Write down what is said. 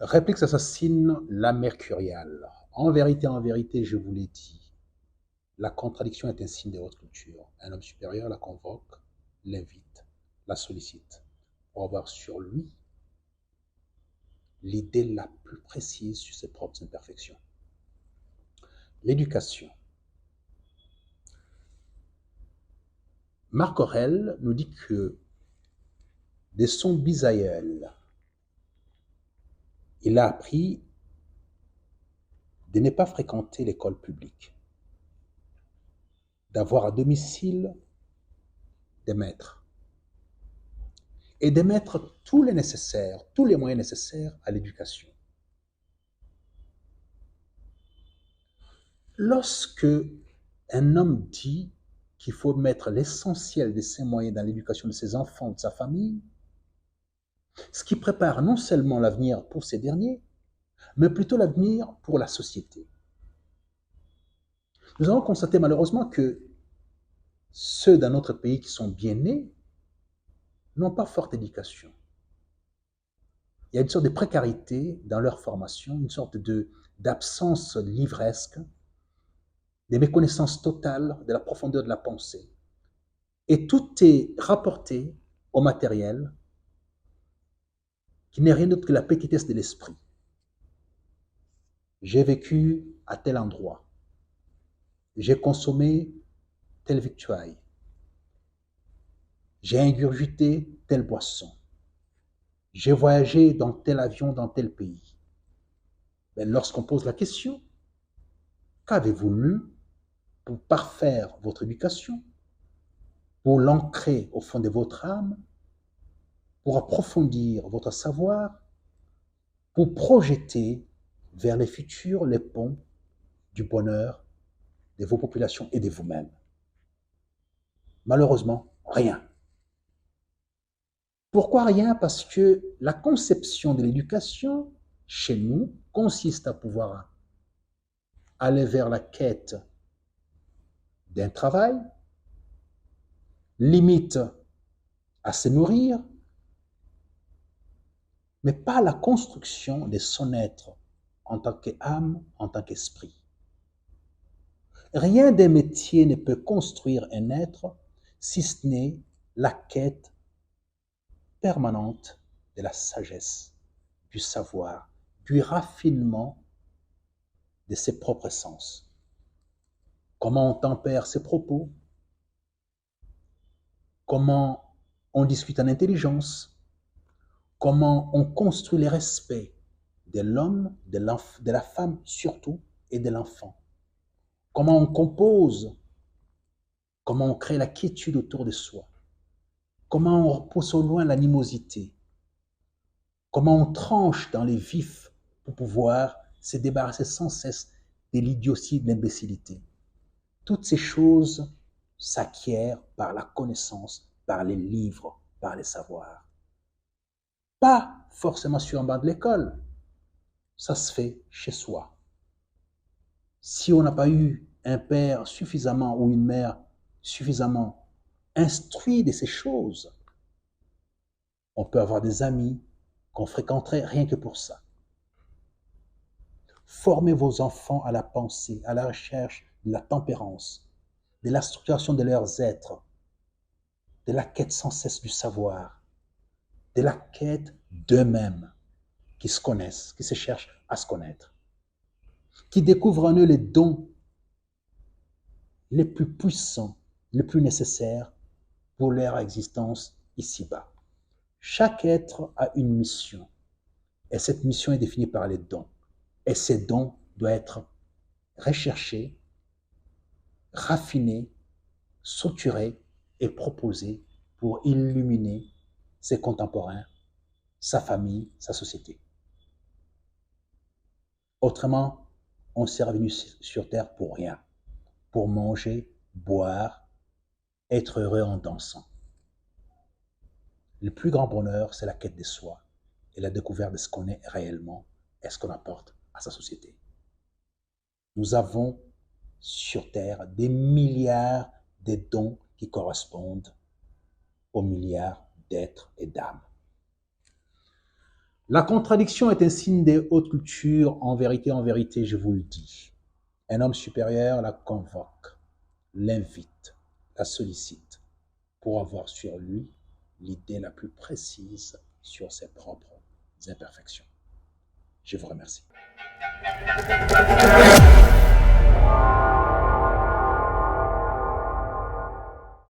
Répliques assassine la mercuriale. En vérité, je vous l'ai dit, la contradiction est un signe de votre culture. Un homme supérieur la convoque, l'invite, la sollicite pour avoir sur lui l'idée la plus précise sur ses propres imperfections. L'éducation. Marc Aurèle nous dit que de son bisaïeul, il a appris de ne pas fréquenter l'école publique, d'avoir à domicile des maîtres et de mettre tous les moyens nécessaires à l'éducation. Lorsque un homme dit qu'il faut mettre l'essentiel de ses moyens dans l'éducation de ses enfants, de sa famille, ce qui prépare non seulement l'avenir pour ces derniers, mais plutôt l'avenir pour la société. Nous avons constaté malheureusement que ceux dans notre pays qui sont bien nés n'ont pas forte éducation. Il y a une sorte de précarité dans leur formation, une sorte d'absence livresque, des méconnaissances totales de la profondeur de la pensée. Et tout est rapporté au matériel, qui n'est rien d'autre que la petitesse de l'esprit. J'ai vécu à tel endroit. J'ai consommé telle victuaille. J'ai ingurgité telle boisson. J'ai voyagé dans tel avion, dans tel pays. Mais lorsqu'on pose la question, qu'avez-vous lu pour parfaire votre éducation, pour l'ancrer au fond de votre âme, pour approfondir votre savoir, pour projeter vers les futurs les ponts du bonheur de vos populations et de vous-même? Malheureusement, rien. Pourquoi rien? Parce que la conception de l'éducation, chez nous, consiste à pouvoir aller vers la quête d'un travail, limite à se nourrir, mais pas la construction de son être en tant qu'âme, en tant qu'esprit. Rien des métiers ne peut construire un être si ce n'est la quête permanente de la sagesse, du savoir, du raffinement de ses propres sens. Comment on tempère ses propos, comment on discute en intelligence, comment on construit les respects de l'homme, de la femme surtout, et de l'enfant. Comment on compose, comment on crée la quiétude autour de soi, comment on repousse au loin l'animosité, comment on tranche dans les vifs pour pouvoir se débarrasser sans cesse de l'idiotie, de l'imbécilité. Toutes ces choses s'acquièrent par la connaissance, par les livres, par les savoirs. Pas forcément sur un banc de l'école, ça se fait chez soi. Si on n'a pas eu un père suffisamment ou une mère suffisamment instruit de ces choses, on peut avoir des amis qu'on fréquenterait rien que pour ça. Formez vos enfants à la pensée, à la recherche de la tempérance, de la structuration de leurs êtres, de la quête sans cesse du savoir, de la quête d'eux-mêmes, qui se connaissent, qui se cherchent à se connaître, qui découvrent en eux les dons les plus puissants, les plus nécessaires pour leur existence ici-bas. Chaque être a une mission, et cette mission est définie par les dons. Et ces dons doivent être recherchés, raffinés, structurés et proposés pour illuminer ses contemporains, sa famille, sa société. Autrement, on s'est revenu sur Terre pour rien, pour manger, boire, être heureux en dansant. Le plus grand bonheur, c'est la quête de soi et la découverte de ce qu'on est réellement et ce qu'on apporte à sa société. Nous avons sur Terre des milliards de dons qui correspondent aux milliards d'êtres et d'âmes. La contradiction est un signe des hautes cultures. En vérité, je vous le dis. Un homme supérieur la convoque, l'invite, la sollicite pour avoir sur lui l'idée la plus précise sur ses propres imperfections. Je vous remercie.